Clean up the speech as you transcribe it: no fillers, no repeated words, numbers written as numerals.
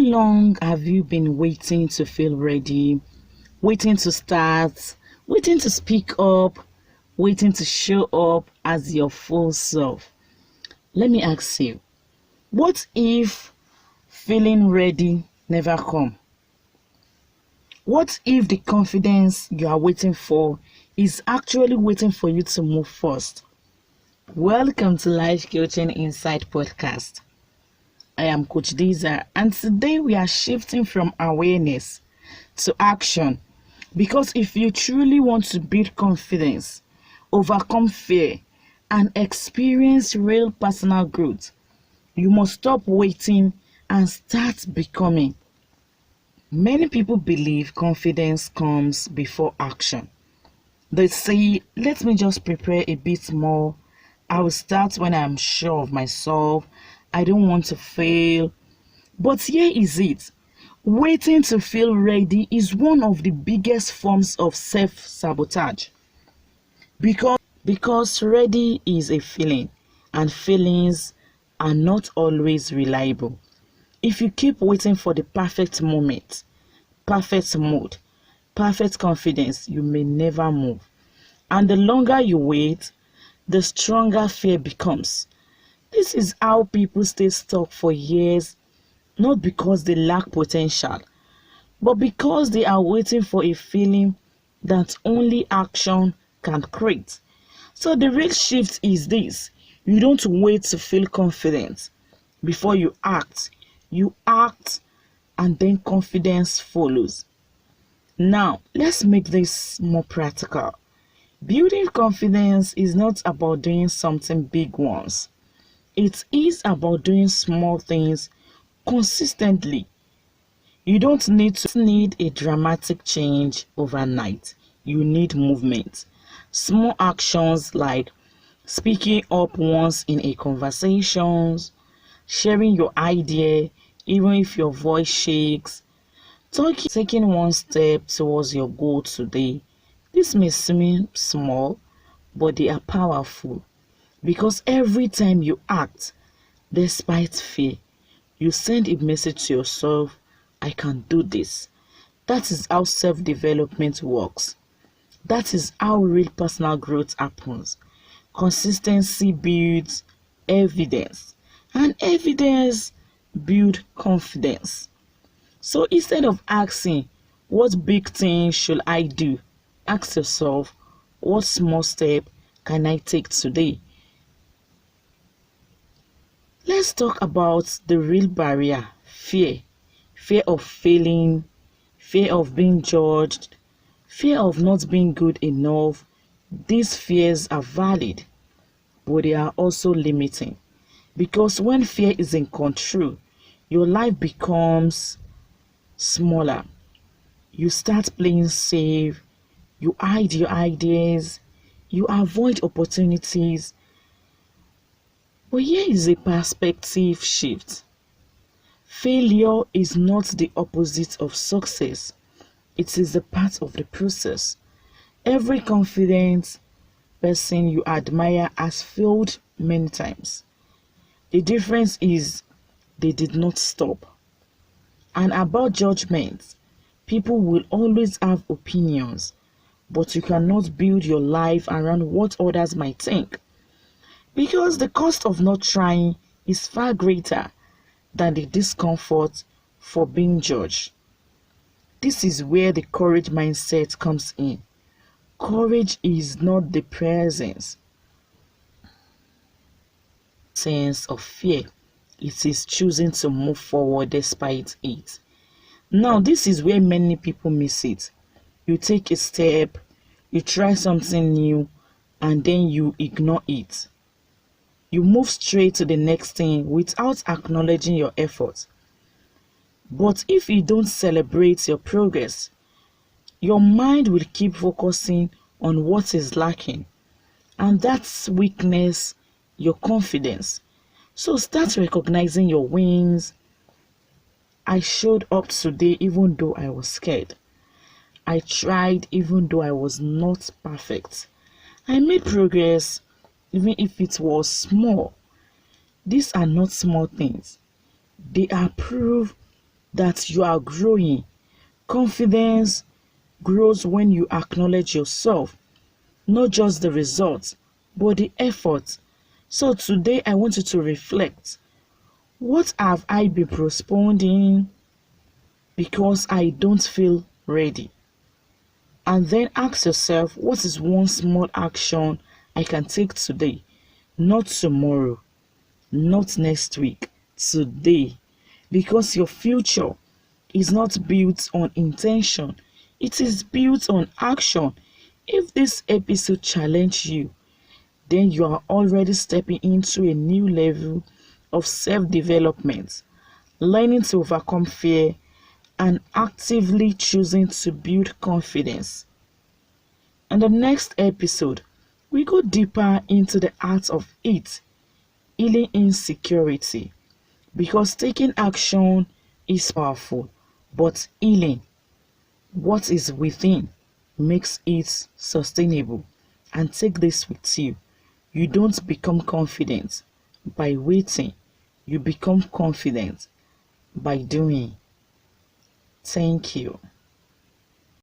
long have you been waiting to feel ready, waiting to start, waiting to speak up, waiting to show up as your full self? Let me ask you, what if feeling ready never come? What if the confidence you are waiting for is actually waiting for you to move first? Welcome to Life Coaching Insight Podcast. I am Coach Diza, and today we are shifting from awareness to action. Because if you truly want to build confidence, overcome fear, and experience real personal growth, you must stop waiting and start becoming. Many people believe confidence comes before action. They say, let me just prepare a bit more. I will start when I am sure of myself. I don't want to fail. But here is it. Waiting to feel ready is one of the biggest forms of self-sabotage. Because ready is a feeling, and feelings are not always reliable. If you keep waiting for the perfect moment, perfect mood, perfect confidence, you may never move. And the longer you wait, the stronger fear becomes. This is how people stay stuck for years, not because they lack potential, but because they are waiting for a feeling that only action can create. So the real shift is this. You don't wait to feel confident before you act. You act and then confidence follows. Now, let's make this more practical. Building confidence is not about doing something big once. It is about doing small things consistently. You don't need a dramatic change overnight. You need movement. Small actions like speaking up once in a conversation, sharing your idea, even if your voice shakes, taking one step towards your goal today. This may seem small, but they are powerful. Because every time you act, despite fear, you send a message to yourself, I can do this. That is how self-development works. That is how real personal growth happens. Consistency builds evidence, and evidence builds confidence. So instead of asking, what big thing should I do? Ask yourself, what small step can I take today? Let's talk about the real barrier, fear. Fear of failing, fear of being judged, fear of not being good enough. These fears are valid, but they are also limiting. Because when fear is in control, your life becomes smaller. You start playing safe, you hide your ideas, you avoid opportunities. But here is a perspective shift. Failure is not the opposite of success. It is a part of the process. Every confident person you admire has failed many times. The difference is they did not stop. And about judgment, people will always have opinions, but you cannot build your life around what others might think. Because the cost of not trying is far greater than the discomfort for being judged. This is where the courage mindset comes in. Courage is not the presence of fear. It is choosing to move forward despite it. Now, this is where many people miss it. You take a step, you try something new, and then you ignore it. You move straight to the next thing without acknowledging your effort. But if you don't celebrate your progress, your mind will keep focusing on what is lacking. And that's weakness, your confidence. So start recognizing your wins. I showed up today even though I was scared. I tried even though I was not perfect. I made progress even if it was small. These are not small things. They are proof that you are growing. Confidence grows when you acknowledge yourself, not just the results, but the effort. So today I want you to reflect. What have I been postponing because I don't feel ready? And then ask yourself, what is one small action I can take today? Not tomorrow, not next week, today. Because your future is not built on intention, it is built on action. If this episode challenged you, then you are already stepping into a new level of self-development, learning to overcome fear and actively choosing to build confidence. In the next episode, we go deeper into the art of it, healing insecurity, because taking action is powerful, but healing what is within makes it sustainable. And take this with you. You don't become confident by waiting, you become confident by doing. Thank you.